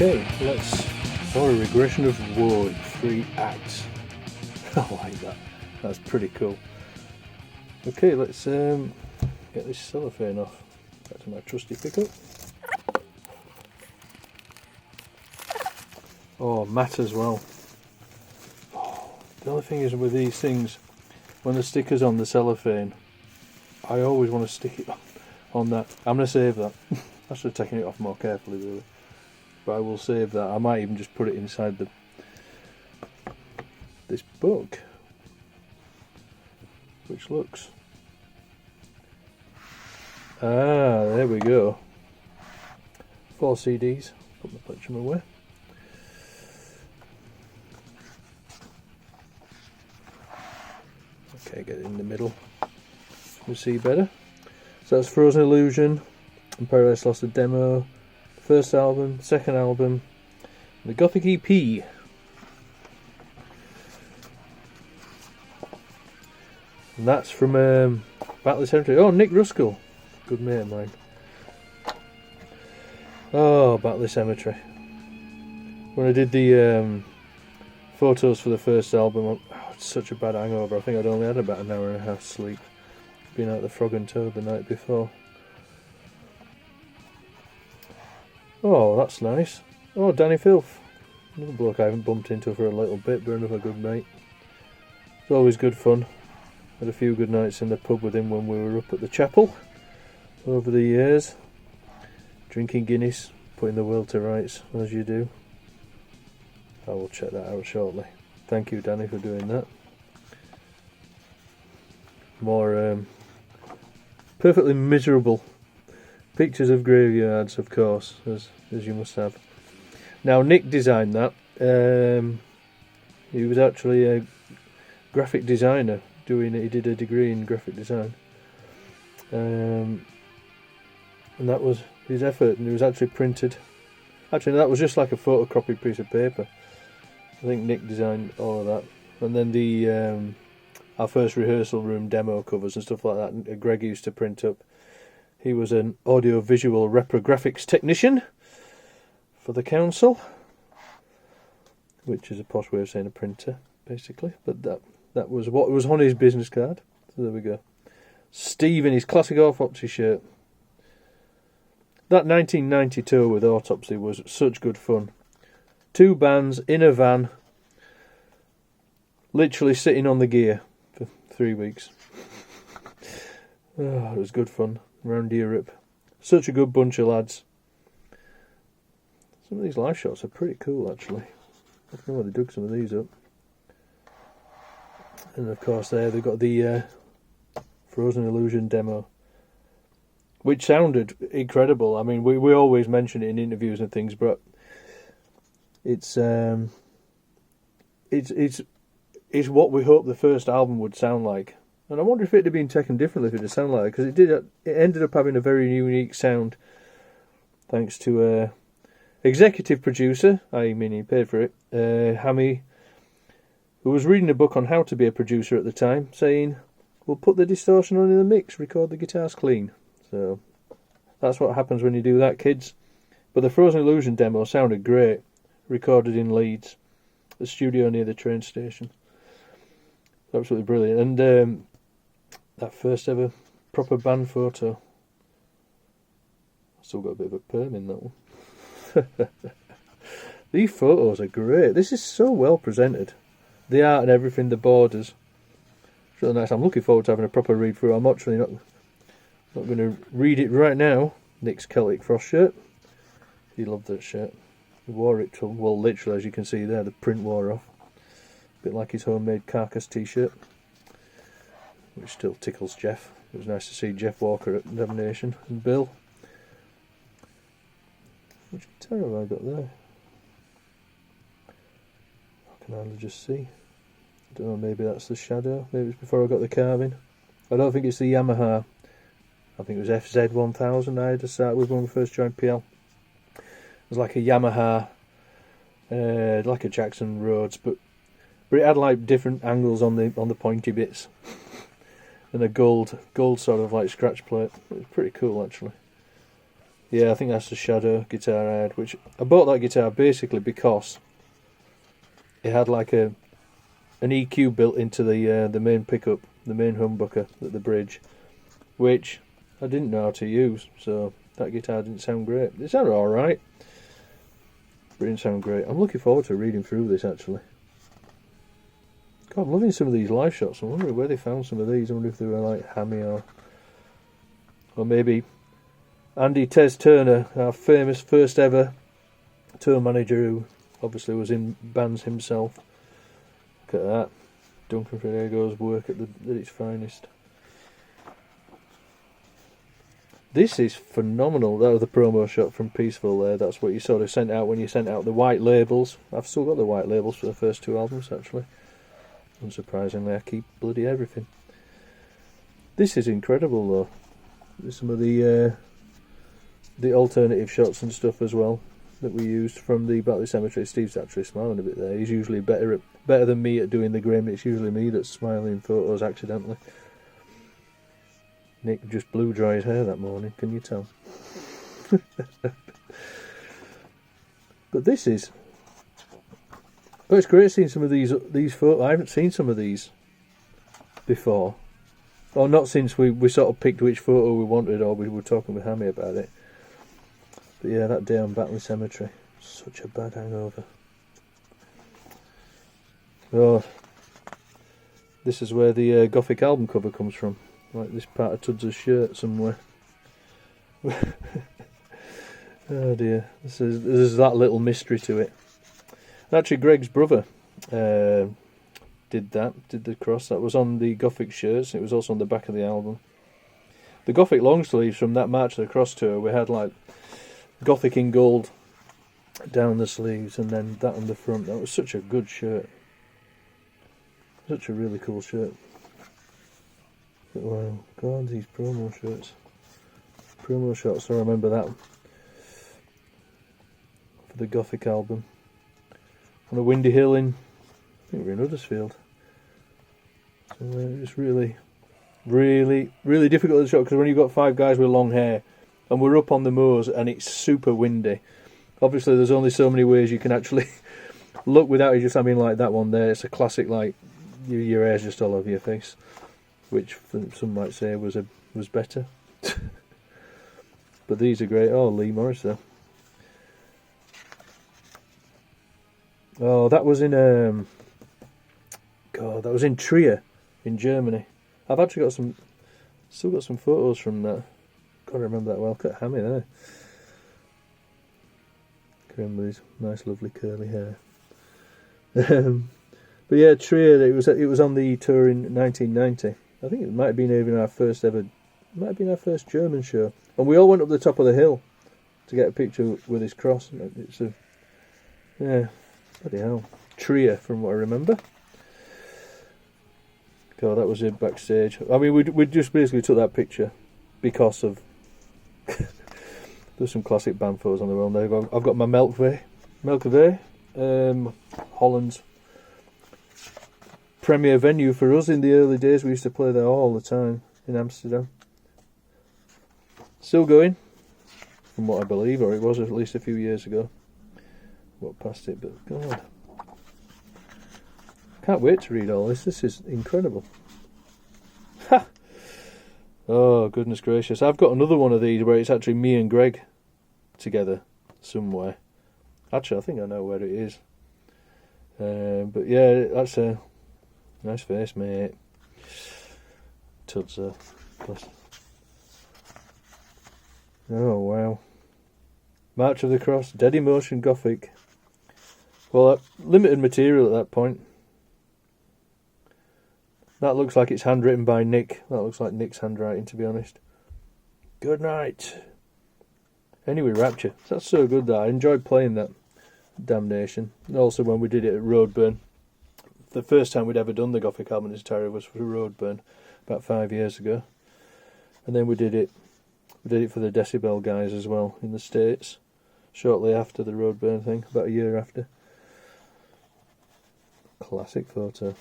Okay, let's for a regression of woe in 3 acts. I like that. That's pretty cool. Okay, let's get this cellophane off. Back to my trusty pickup. Oh, matte as well. Oh, the only thing is with these things, when the sticker's on the cellophane, I always want to stick it on that. I'm going to save that. I should have taken it off more carefully, really. But I will save that. I might even just put it inside this book, which looks... there we go. 4 CDs. Put my plectrum away. Okay, get it in the middle. You see better. So that's Frozen Illusion and Paradise Lost, the demo, first album, second album, the Gothic EP. And that's from Battle Cemetery. Oh, Nick Ruskell, good mate of mine. Oh, Battle Cemetery. When I did the photos for the first album, it's such a bad hangover. I think I'd only had about an hour and a half sleep. Been out the Frog and Toad the night before. Oh, that's nice. Oh, Danny Filth. Another bloke I haven't bumped into for a little bit, but another good mate. It's always good fun. Had a few good nights in the pub with him when we were up at the chapel over the years. Drinking Guinness, putting the world to rights, as you do. I will check that out shortly. Thank you, Danny, for doing that. More perfectly miserable pictures of graveyards, of course, as you must have. Now, Nick designed that. He was actually a graphic designer. He did a degree in graphic design, and that was his effort. And it was actually printed. Actually, that was just like a photocopied piece of paper. I think Nick designed all of that, and then the our first rehearsal room demo covers and stuff like that. Greg used to print up. He was an audio-visual reprographics technician for the council, which is a posh way of saying a printer, basically. But that was what was on his business card. So there we go. Steve in his classic Autopsy shirt. That 1990 tour with Autopsy was such good fun. 2 bands in a van, literally sitting on the gear for 3 weeks. Oh, it was good fun. Around Europe. Such a good bunch of lads. Some of these live shots are pretty cool, actually. I don't know why they dug some of these up. And of course there they've got the Frozen Illusion demo, which sounded incredible. I mean, we always mention it in interviews and things, but it's what we hoped the first album would sound like. And I wonder if it had been taken differently if it had sounded like that, because it ended up having a very unique sound, thanks to executive producer, I mean he paid for it, Hammy, who was reading a book on how to be a producer at the time, saying, we'll put the distortion on in the mix, record the guitars clean. So that's what happens when you do that, kids. But the Frozen Illusion demo sounded great, recorded in Leeds, the studio near the train station. Absolutely brilliant. And that first ever proper band photo. I've still got a bit of a perm in that one. These photos are great. This is so well presented. The art and everything, the borders. It's really nice. I'm looking forward to having a proper read through. I'm actually not going to read it right now. Nick's Celtic Frost shirt. He loved that shirt. He wore it till, well, literally, as you can see there, the print wore off. A bit like his homemade Carcass t-shirt, which still tickles Jeff. It was nice to see Jeff Walker at Damnation, and Bill. Which guitar have I got there? I can hardly just see. I don't know, maybe that's the Shadow. Maybe it's before I got the carving. I don't think it's the Yamaha. I think it was FZ1000 I had to start with when we first joined PL. It was like a Yamaha, like a Jackson Rhodes, but it had like different angles on the pointy bits, and a gold sort of like scratch plate. It was pretty cool, actually. Yeah, I think that's the Shadow guitar I had, which I bought that guitar basically because it had like an EQ built into the main pickup, the main humbucker at the bridge, which I didn't know how to use, so that guitar didn't sound great. It sounded alright, but it didn't sound great. I'm looking forward to reading through this actually. God, I'm loving some of these live shots. I'm wondering where they found some of these. I wonder if they were like Hammy or maybe Andy Tez Turner, our famous first ever tour manager, who obviously was in bands himself. Look at that. Duncan Fredego's work at its finest. This is phenomenal. That was the promo shot from Peaceville there. That's what you sort of sent out when you sent out the white labels. I've still got the white labels for the first 2 albums actually. Unsurprisingly, I keep bloody everything. This is incredible though. There's some of the alternative shots and stuff as well that we used from the Battle Cemetery. Steve's actually smiling a bit there. He's usually better than me at doing the grim. It's usually me that's smiling in photos accidentally. Nick just blew dry his hair that morning, can you tell? But this is... But it's great seeing some of these photos. I haven't seen some of these before. Or not since we sort of picked which photo we wanted, or we were talking with Hammy about it. But yeah, that day on Batley Cemetery. Such a bad hangover. Oh, this is where the Gothic album cover comes from. Like this part of Tuds' shirt somewhere. Oh dear. There's that little mystery to it. Actually, Greg's brother did the cross. That was on the Gothic shirts. It was also on the back of the album. The Gothic long sleeves from that March of the Cross tour, we had like Gothic in gold down the sleeves and then that on the front. That was such a good shirt. Such a really cool shirt. But wow, God, these promo shirts. Promo shots, I remember that. For the Gothic album. On a windy hill in, I think we're in Huddersfield. So it's really, really, really difficult to shot because when you've got 5 guys with long hair and we're up on the moors and it's super windy, obviously there's only so many ways you can actually look without it just having like that one there. It's a classic like your hair's just all over your face, which some might say was better. But these are great. Oh, Lee Morris though. Oh, that was in God, that was in Trier, in Germany. I've actually still got some photos from that. Can't remember that well. Look at Hammy there. Remember his nice, lovely curly hair. But yeah, Trier. It was on the tour in 1990. I think it might have been even our first German show, and we all went up the top of the hill to get a picture with his cross. Yeah. Bloody hell. Trier, from what I remember. God, that was it backstage. I mean, we just basically took that picture because of... There's some classic band photos on the wall there. I've got my Melkweg, Holland's premier venue for us in the early days. We used to play there all the time in Amsterdam. Still going, from what I believe, or it was at least a few years ago. What past it, but God, can't wait to read all this. This is incredible. Ha! Oh goodness gracious! I've got another one of these where it's actually me and Greg together somewhere. Actually, I think I know where it is. But yeah, that's a nice face, mate. Tuds. Oh wow! March of the Cross, Dead Emotion Gothic. Well, limited material at that point. That looks like it's handwritten by Nick. That looks like Nick's handwriting, to be honest. Good night. Anyway, Rapture. That's so good that I enjoyed playing that. Damnation. And also when we did it at Roadburn. The first time we'd ever done the Gothic album in Ontario was for Roadburn, about 5 years ago. And then we did it for the Decibel guys as well in the States. Shortly after the Roadburn thing, about a year after. Classic photo.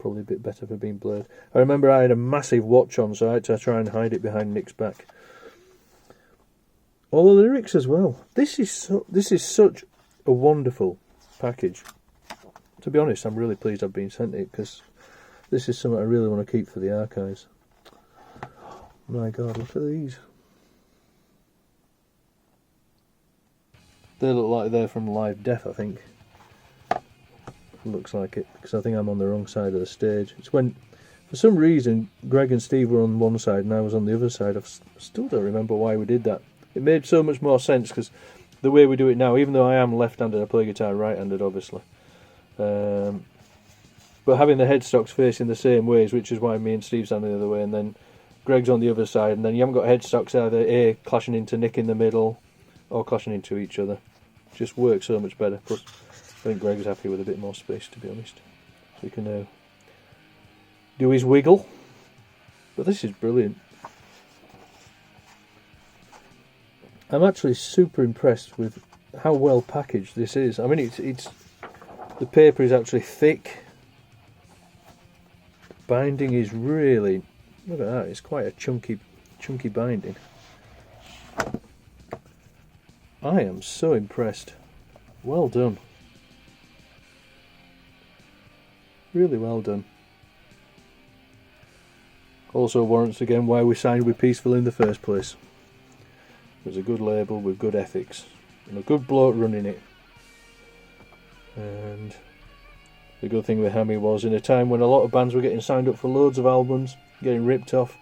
Probably a bit better for being blurred. I remember I had a massive watch on, so I had to try and hide it behind Nick's back. all the lyrics as well. This is such a wonderful package. To be honest, I'm really pleased I've been sent it, because this is something I really want to keep for the archives. My God, look at these. They look like they're from Live Death, I think. Looks like it, because I think I'm on the wrong side of the stage. It's when, for some reason, Greg and Steve were on one side and I was on the other side. I still don't remember why we did that. It made so much more sense, because the way we do it now, even though I am left-handed, I play guitar right-handed, obviously. But having the headstocks facing the same ways, which is why me and Steve stand the other way, and then Greg's on the other side, and then you haven't got headstocks either A, clashing into Nick in the middle, or clashing into each other. It just works so much better. Plus, I think Greg's happy with a bit more space, to be honest. So he can do his wiggle. But this is brilliant. I'm actually super impressed with how well packaged this is. I mean, it's the paper is actually thick. The binding is really, look at that, it's quite a chunky binding. I am so impressed. Well done. Really well done. Also warrants again why we signed with Peaceville in the first place. It was a good label with good ethics and a good bloke running it. And the good thing with Hammy was, in a time when a lot of bands were getting signed up for loads of albums, getting ripped off,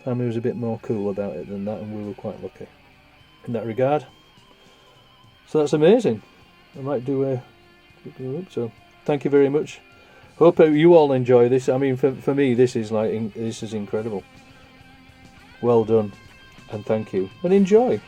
Hammy was a bit more cool about it than that, and we were quite lucky in that regard. So that's amazing. I might do a so thank you very much. Hope you all enjoy this. I mean, for me, this is incredible. Well done, and thank you, and enjoy.